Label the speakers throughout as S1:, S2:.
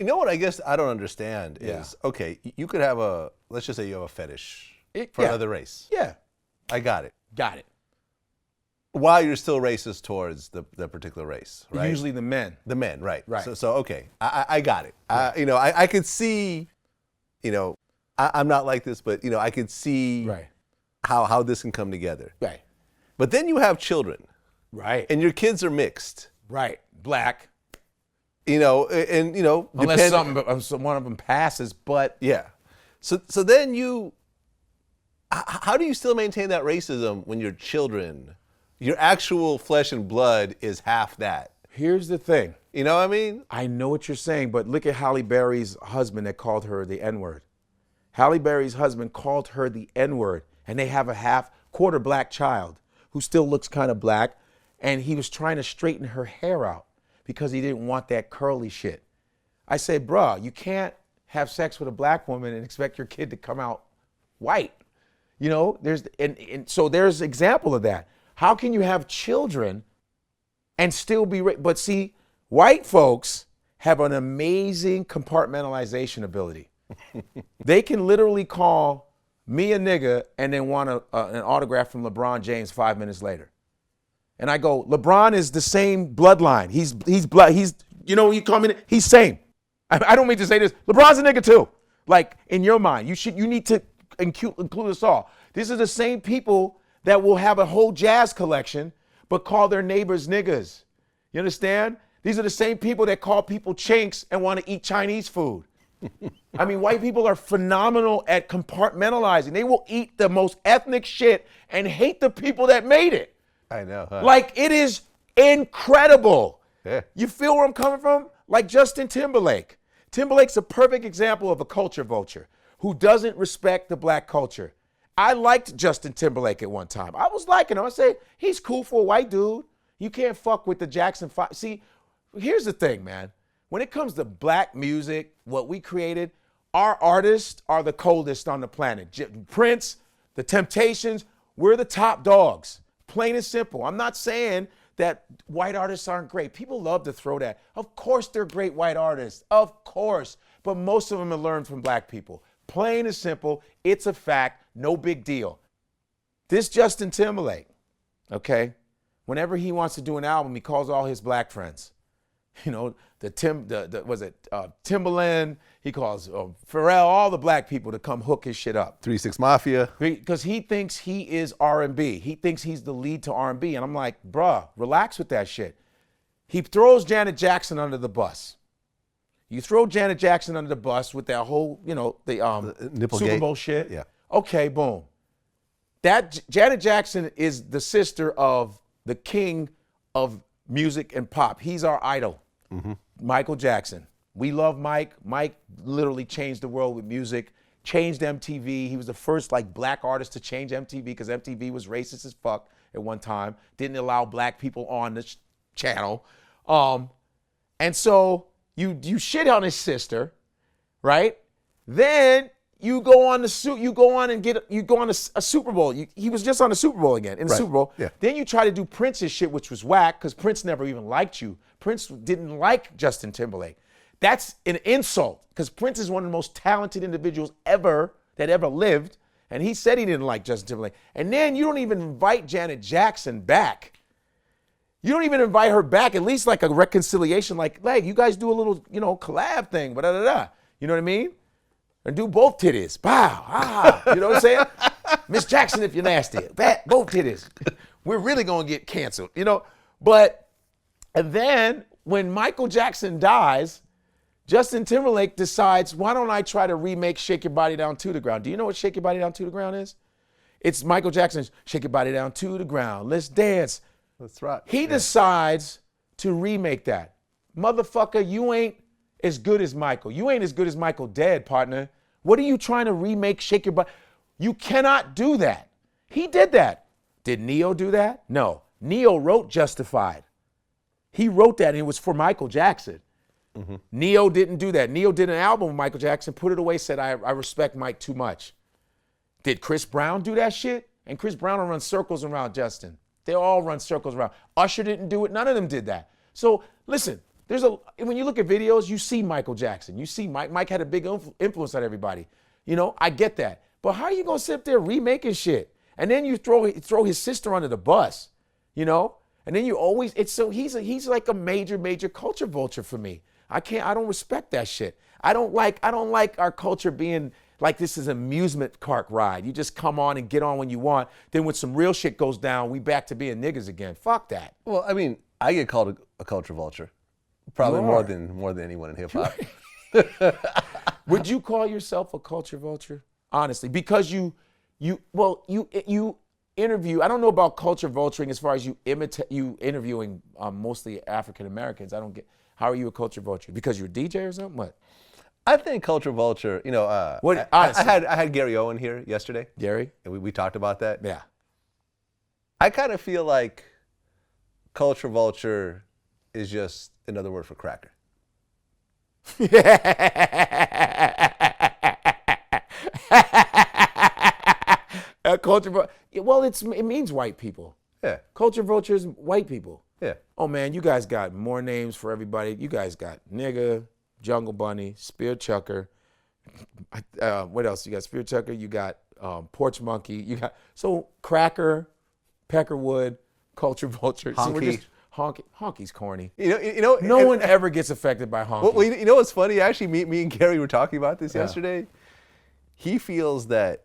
S1: You know what I guess I don't understand
S2: Yeah.
S1: is, okay, you could have let's just say you have a fetish for
S2: yeah.
S1: another race.
S2: Yeah.
S1: I got it.
S2: Got it.
S1: While you're still racist towards the particular race, right?
S2: Usually the men.
S1: The men, right.
S2: Right.
S1: So okay, I got it. I could see, I'm not like this, but, I could see
S2: Right.
S1: how this can come together.
S2: Right.
S1: But then you have children,
S2: Right.
S1: and your kids are mixed,
S2: Right. Black.
S1: depend-
S2: Unless one of them passes, but
S1: Yeah. So then how do you still maintain that racism when your children, your actual flesh and blood is half that?
S2: here's the thing.
S1: You know what I mean?
S2: I know what you're saying, but look at Halle Berry's husband that called her the N-word. Halle Berry's husband called her the N-word, and they have a quarter black child who still looks kind of black, and he was trying to straighten her hair out because he didn't want that curly shit. I say, bruh, you can't have sex with a black woman and expect your kid to come out white. So there's example of that. How can you have children and still be, but see, white folks have an amazing compartmentalization ability. They can literally call me a nigga and then want an autograph from LeBron James 5 minutes later. And I go, LeBron is the same bloodline. He's you call me, he's same. I don't mean to say this. LeBron's a nigga too. Like, in your mind, you need to include us all. These are the same people that will have a whole jazz collection, but call their neighbors niggas. You understand? These are the same people that call people chinks and want to eat Chinese food. I mean, white people are phenomenal at compartmentalizing. They will eat the most ethnic shit and hate the people that made it.
S1: I know. Huh?
S2: Like, it is incredible.
S1: Yeah.
S2: You feel where I'm coming from? Like Justin Timberlake. Timberlake's a perfect example of a culture vulture who doesn't respect the black culture. I liked Justin Timberlake at one time. I was liking him. I say, he's cool for a white dude. You can't fuck with the Jackson 5. See, here's the thing, man. When it comes to black music, what we created, our artists are the coldest on the planet. Prince, The Temptations, we're the top dogs. Plain and simple. I'm not saying that white artists aren't great. People love to throw that. Of course they're great white artists. Of course. But most of them have learned from black people. Plain and simple. It's a fact. No big deal. This Justin Timberlake, okay, whenever he wants to do an album, he calls all his black friends. Timbaland, he calls Pharrell, all the black people to come hook his shit up.
S1: 3 6 Mafia.
S2: Because he thinks he is R&B. He thinks he's the lead to R&B. And I'm like, bruh, relax with that shit. He throws Janet Jackson under the bus. You throw Janet Jackson under the bus with that whole, the Super Bowl shit.
S1: Yeah.
S2: Okay, boom. That Janet Jackson is the sister of the king of music and pop. He's our idol, Michael Jackson. We love Mike. Mike literally changed the world with music, changed MTV. He was the first black artist to change MTV because MTV was racist as fuck at one time. Didn't allow black people on the channel. And so you shit on his sister, right? Then you go on a Super Bowl. He was just on the Super Bowl again, in the Super Bowl.
S1: Yeah.
S2: Then you try to do Prince's shit, which was whack, because Prince never even liked you. Prince didn't like Justin Timberlake. That's an insult, because Prince is one of the most talented individuals that ever lived, and he said he didn't like Justin Timberlake. And then you don't even invite Janet Jackson back. You don't even invite her back, at least like a reconciliation, like, hey, you guys do a little, collab thing, da-da-da-da. You know what I mean? And do both titties. Bow. Ah. You know what I'm saying? Miss Jackson, if you're nasty. Both titties. We're really going to get canceled, But, and then when Michael Jackson dies, Justin Timberlake decides, why don't I try to remake Shake Your Body Down to the Ground? Do you know what Shake Your Body Down to the Ground is? It's Michael Jackson's Shake Your Body Down to the Ground. Let's dance.
S1: That's right.
S2: He decides to remake that. Motherfucker, you ain't as good as Michael. You ain't as good as Michael dead, partner. What are you trying to remake Shake Your Body? You cannot do that. He did that. Did Neo do that? No. Neo wrote Justified. He wrote that and it was for Michael Jackson. Neo didn't do that. Neo did an album with Michael Jackson, put it away, said, I respect Mike too much. Did Chris Brown do that shit? And Chris Brown will run circles around Justin. They all run circles around. Usher didn't do it. None of them did that. So listen, when you look at videos, you see Michael Jackson. You see Mike had a big influence on everybody. You know, I get that. But how are you gonna sit up there remaking shit? And then you throw his sister under the bus, you know? And then he's like a major culture vulture for me. I don't respect that shit. I don't like our culture being like this is an amusement park ride. You just come on and get on when you want. Then when some real shit goes down, we back to being niggas again. Fuck that.
S1: Well, I mean, I get called a culture vulture. Probably more than anyone in hip hop.
S2: Would you call yourself a culture vulture? Honestly, because you interview. I don't know about culture vulturing as far as you interviewing mostly African Americans. I don't get. How are you a culture vulture? Because you're a DJ or something? What?
S1: I think culture vulture. You know, I had Gary Owen here yesterday.
S2: Gary,
S1: and we talked about that.
S2: Yeah.
S1: I kind of feel like culture vulture is just another word for cracker.
S2: Well, it means white people.
S1: Yeah.
S2: Culture vulture is white people.
S1: Yeah.
S2: Oh man, you guys got more names for everybody. You guys got nigga, jungle bunny, spear chucker. What else? You got spear chucker. You got porch monkey. You got cracker, peckerwood, culture vulture.
S1: Honky.
S2: Honky's corny.
S1: You know.
S2: No one ever gets affected by honky.
S1: Well, you know what's funny? Actually, me and Gary were talking about this yesterday. He feels that.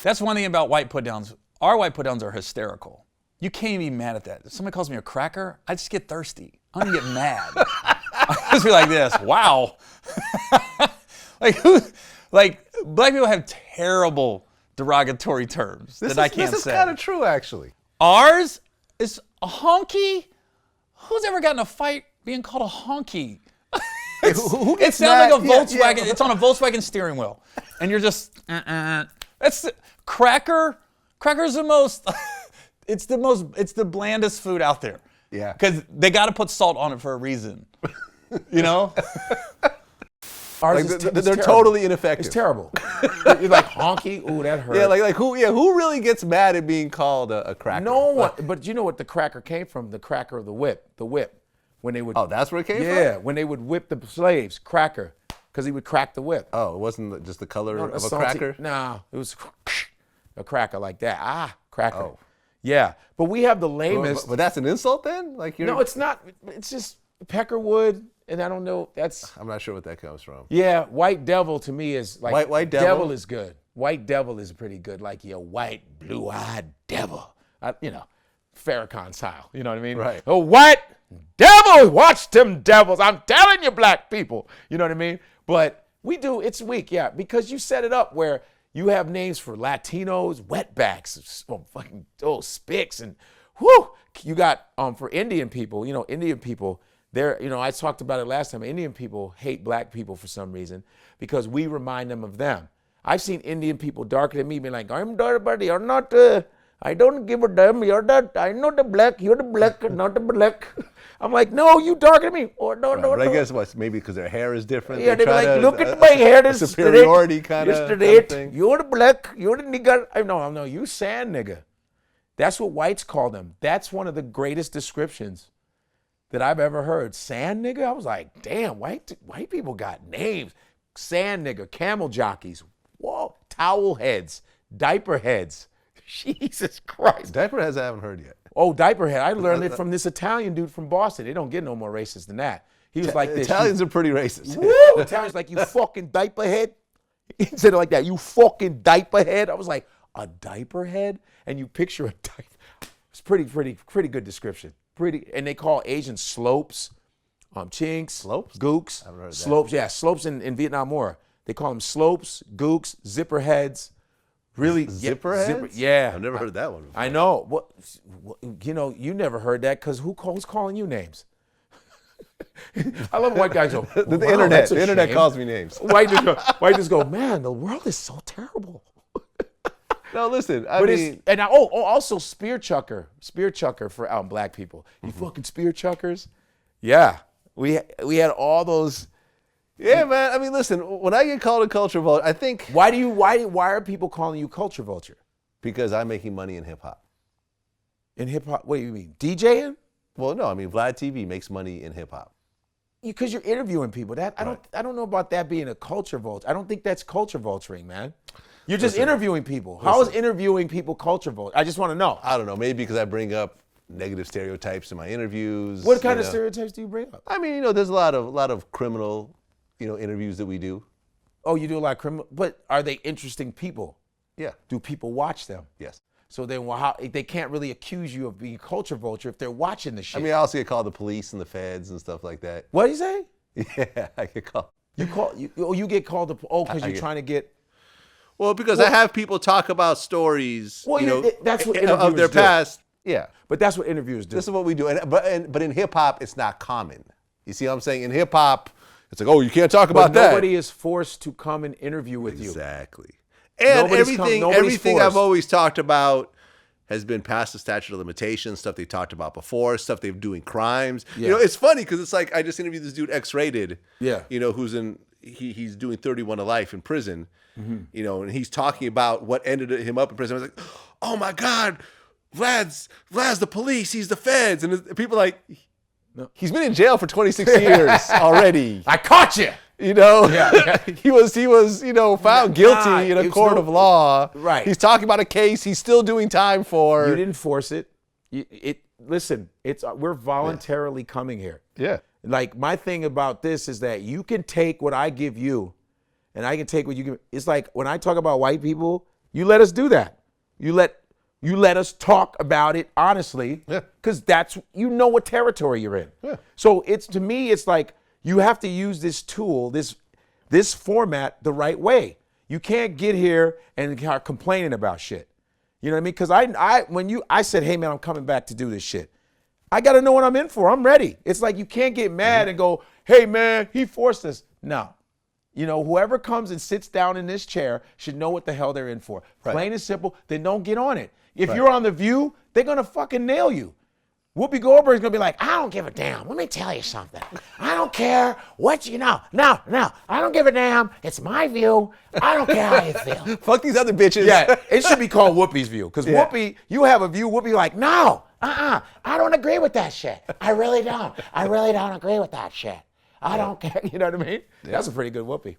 S3: That's one thing about white put-downs. Our white put-downs are hysterical. You can't even be mad at that. If somebody calls me a cracker, I just get thirsty. I don't even get mad. I just be like this, wow. Like black people have terrible derogatory terms that I can't say.
S1: This is kind of true, actually.
S3: Ours is a honky. Who's ever gotten a fight being called a honky?
S1: Who
S3: It
S1: gets
S3: sounds like a
S1: mad?
S3: Volkswagen.
S1: Yeah.
S3: It's on a Volkswagen steering wheel, and you're just. That's cracker. Cracker's the most. It's the blandest food out there.
S1: Yeah.
S3: Because they got to put salt on it for a reason. You know.
S2: Ours
S1: Like
S2: is
S1: they're
S2: terrible.
S1: totally ineffective.
S2: It's terrible. You're like honky. Ooh, that hurt.
S1: Yeah, like who really gets mad at being called a cracker?
S2: No one. But you know what the cracker came from? The cracker of the whip. The whip. When they would.
S1: Oh, that's where it came from?
S2: Yeah, when they would whip the slaves, cracker, because he would crack the whip.
S1: Oh, it wasn't just the color of a
S2: salty-
S1: cracker?
S2: No, it was a cracker like that. Cracker.
S1: Oh.
S2: Yeah, but we have the lamest.
S1: But that's an insult then? Like you're.
S2: No, it's not. It's just peckerwood, and I don't know. That's.
S1: I'm not sure what that comes from.
S2: Yeah, white devil to me is like.
S1: White devil?
S2: Devil is good. White devil is pretty good. Like your white, blue-eyed devil. Farrakhan style. You know what I mean?
S1: Right.
S2: A white devil. Watch them devils. I'm telling you, black people. You know what I mean? But we do. It's weak, yeah, because you set it up where you have names for Latinos, wetbacks, spics, and whoo. You got for Indian people. You know, Indian people. I talked about it last time. Indian people hate black people for some reason because we remind them of them. I've seen Indian people darker than me be like, I'm dark, but you're not. I don't give a damn. You're that. I know the black. You're the black, not the black. I'm like, no, you darker than me. Or no.
S1: But I guess maybe because their hair is different.
S2: Yeah, they be
S1: try
S2: like,
S1: to-
S2: look at my hair.
S1: a superiority kind of thing.
S2: You're the black. You're the nigger. No, you sand nigga. That's what whites call them. That's one of the greatest descriptions that I've ever heard. Sand nigga. I was like, damn, white people got names. Sand nigga, camel jockeys. Whoa, towel heads, diaper heads. Jesus Christ.
S1: Diaper heads I haven't heard yet.
S2: Oh, diaper head. I learned it from this Italian dude from Boston. They don't get no more racist than that. He was like this.
S1: Italians are pretty racist.
S2: Woo! Italians like, you fucking diaper head. He said it like that. You fucking diaper head. I was like, a diaper head? And you picture a diaper. It's pretty good description. And they call Asians slopes, chinks,
S1: Slopes?
S2: gooks.
S1: I've heard that.
S2: Slopes, yeah, slopes in Vietnam War. They call them slopes, gooks, zipper heads. Really,
S1: Zipper
S2: yeah,
S1: heads?
S2: yeah.
S1: I've never heard that one before.
S2: I know. What, you never heard that because who's calling you names? I love white guys go.
S1: The
S2: "Wow,
S1: internet.
S2: that's a
S1: The internet
S2: shame."
S1: calls me names.
S2: White just go, man, the world is so terrible.
S1: No, listen.
S2: Also spear chucker for black people. You fucking spear chuckers. Yeah, we had all those.
S1: Yeah, man. I mean, listen. When I get called a culture vulture, I think
S2: Why are people calling you culture vulture?
S1: because I'm making money in hip hop.
S2: In hip hop, what do you mean? DJing?
S1: Well, no. I mean, Vlad TV makes money in hip hop.
S2: Because you're interviewing people. I don't know about that being a culture vulture. I don't think that's culture vulturing, man. You're just interviewing people. How is interviewing people culture vulture? I just want to know.
S1: I don't know. Maybe because I bring up negative stereotypes in my interviews.
S2: What kind of stereotypes do you bring up?
S1: I mean, there's a lot of criminal, interviews that we do.
S2: Oh, you do a lot of criminal, but are they interesting people?
S1: Yeah.
S2: Do people watch them?
S1: Yes.
S2: So then, how they can't really accuse you of being culture vulture if they're watching the shit.
S1: I mean, I also get called the police and the feds and stuff like that.
S2: What do you say?
S1: Yeah, I get called.
S2: You get called because you're trying to get.
S1: Well, because I have people talk about stories,
S2: that's what
S1: of their
S2: interviewers do.
S1: past. Yeah.
S2: But that's what interviewers do.
S1: This is what we do. But in hip hop, it's not common. You see what I'm saying? In hip hop, it's like, oh, you can't talk about that.
S2: Nobody is forced to come and interview with you.
S1: Exactly. And everything
S2: forced.
S1: I've always talked about has been past the statute of limitations, stuff they talked about before, stuff they're doing crimes.
S2: Yeah.
S1: It's funny because it's like I just interviewed this dude X-rated.
S2: Yeah.
S1: Who's he's doing 31 to life in prison. Mm-hmm. And he's talking about what ended him up in prison. I was like, oh my God, Vlad's the police, he's the feds. And people are like, no. He's been in jail for 26 years already.
S2: I caught you.
S1: Yeah. he was found guilty in a court of law.
S2: Right.
S1: He's talking about a case he's still doing time for.
S2: You didn't force it. Listen, we're voluntarily coming here.
S1: Yeah.
S2: Like, my thing about this is that you can take what I give you and I can take what you give. It's like when I talk about white people, you let us do that. You let us talk about it honestly.
S1: Yeah.
S2: Because that's, what territory you're in.
S1: Yeah.
S2: So to me, it's like you have to use this tool, this format the right way. You can't get here and start complaining about shit. You know what I mean? Because when I said, hey man, I'm coming back to do this shit, I got to know what I'm in for. I'm ready. It's like you can't get mad and go, hey man, he forced us. No. Whoever comes and sits down in this chair should know what the hell they're in for. Right. Plain and simple, then don't get on it. If you're on The View, they're going to fucking nail you. Whoopi Goldberg's going to be like, I don't give a damn. Let me tell you something. I don't care what you know. No, I don't give a damn. It's my view. I don't care how you feel.
S1: Fuck these other bitches.
S2: Yeah, it should be called Whoopi's View. Because Whoopi, you have a view. Whoopi like, no, I don't agree with that shit. I really don't. I really don't agree with that shit. I don't care. You know what I mean? Yeah. That's a pretty good Whoopi.